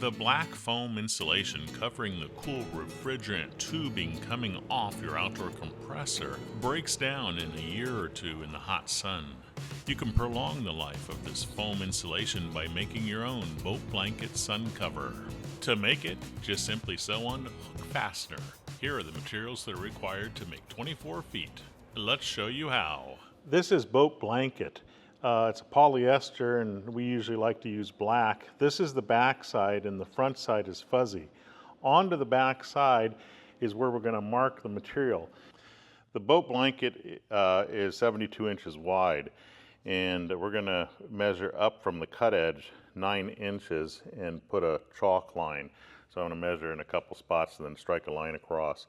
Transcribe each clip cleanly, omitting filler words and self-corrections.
The black foam insulation covering the cool refrigerant tubing coming off your outdoor compressor breaks down in a year or two in the hot sun. You can prolong the life of this foam insulation by making your own boat blanket sun cover. To make it, just simply sew on a hook fastener. Here are the materials that are required to make 24 feet. Let's show you how. This is boat blanket. It's a polyester, and we usually like to use black. This is the back side, and the front side is fuzzy. Onto the back side is where we're going to mark the material. The boat blanket is 72 inches wide, and we're going to measure up from the cut edge 9 inches and put a chalk line. So I'm going to measure in a couple spots and then strike a line across.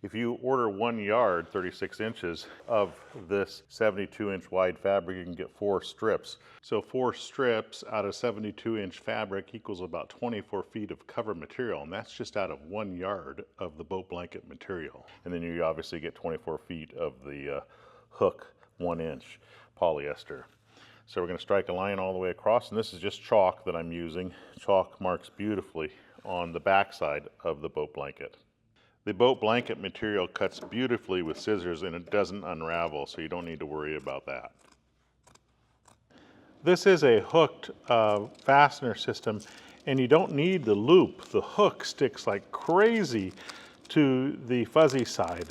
If you order 1 yard, 36 inches of this 72-inch wide fabric, you can get 4 strips. So 4 strips out of 72-inch fabric equals about 24 feet of cover material, and that's just out of 1 yard of the boat blanket material. And then you obviously get 24 feet of the hook 1-inch polyester. So we're going to strike a line all the way across, and this is just chalk that I'm using. Chalk marks beautifully on the back side of the boat blanket. The boat blanket material cuts beautifully with scissors, and it doesn't unravel, so you don't need to worry about that. This is a hooked fastener system, and you don't need the loop. The hook sticks like crazy to the fuzzy side.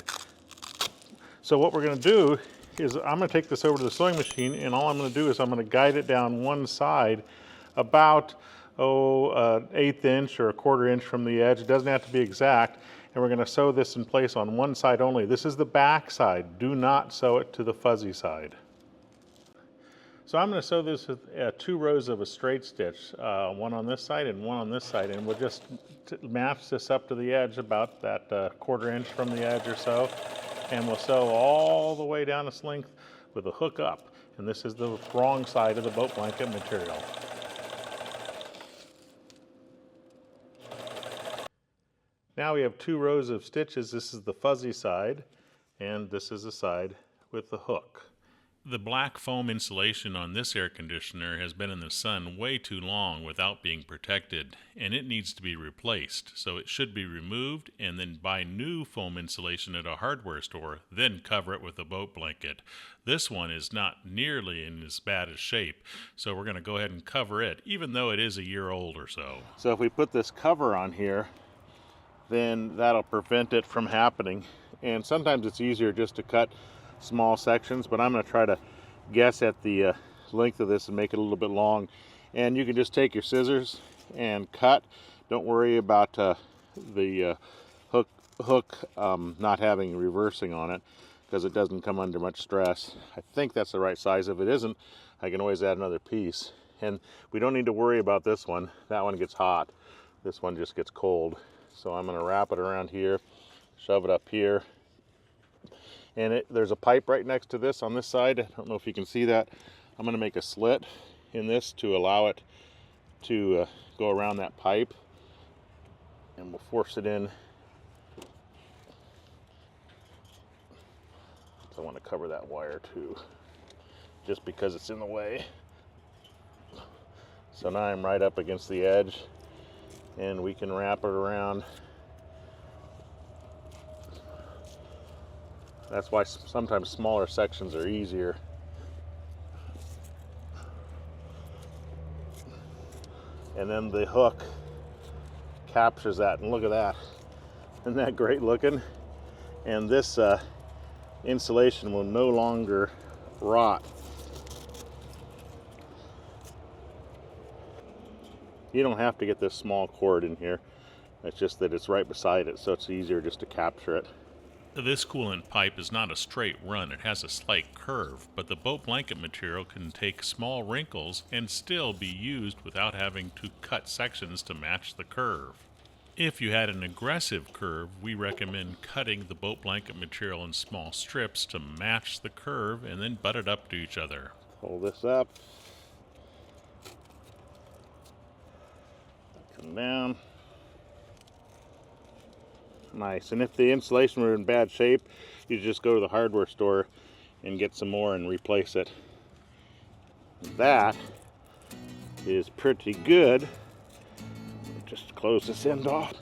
So what we're going to do is I'm going to take this over to the sewing machine, and all I'm going to do is I'm going to guide it down one side about an 1/8 inch or a 1/4 inch from the edge. It doesn't have to be exact. And we're going to sew this in place on one side only. This is the back side. Do not sew it to the fuzzy side. So I'm going to sew this with 2 rows of a straight stitch, one on this side and one on this side, and we'll just match this up to the edge about that 1/4 inch from the edge or so, and we'll sew all the way down its length with a hook up. And this is the wrong side of the boat blanket material. Now we have 2 rows of stitches. This is the fuzzy side, and this is the side with the hook. The black foam insulation on this air conditioner has been in the sun way too long without being protected, and it needs to be replaced. So it should be removed and then buy new foam insulation at a hardware store, then cover it with a boat blanket. This one is not nearly in as bad a shape, so we're going to go ahead and cover it, even though it is a year old or so. So if we put this cover on here, then that'll prevent it from happening. And sometimes it's easier just to cut small sections, but I'm going to try to guess at the length of this and make it a little bit long. And you can just take your scissors and cut. Don't worry about the hook not having reversing on it, because it doesn't come under much stress. I think that's the right size. If it isn't, I can always add another piece. And we don't need to worry about this one. That one gets hot. This one just gets cold. So I'm going to wrap it around here, shove it up here. And there's a pipe right next to this on this side. I don't know if you can see that. I'm going to make a slit in this to allow it to go around that pipe. And we'll force it in. So I want to cover that wire too, just because it's in the way. So now I'm right up against the edge, and we can wrap it around. That's why sometimes smaller sections are easier. And then the hook captures that, and look at that. Isn't that great looking? And this insulation will no longer rot. You don't have to get this small cord in here. It's just that it's right beside it, so it's easier just to capture it. This coolant pipe is not a straight run. It has a slight curve, but the boat blanket material can take small wrinkles and still be used without having to cut sections to match the curve. If you had an aggressive curve, we recommend cutting the boat blanket material in small strips to match the curve and then butt it up to each other. Pull this up. Come down. Nice. And if the insulation were in bad shape, you just go to the hardware store and get some more and replace it. That is pretty good. Just close this end off.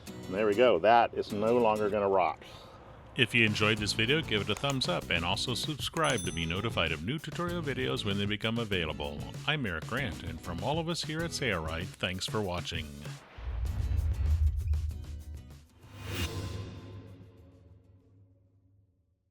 And there we go. That is no longer going to rot. If you enjoyed this video, give it a thumbs up and also subscribe to be notified of new tutorial videos when they become available. I'm Eric Grant, and from all of us here at Sailrite, thanks for watching.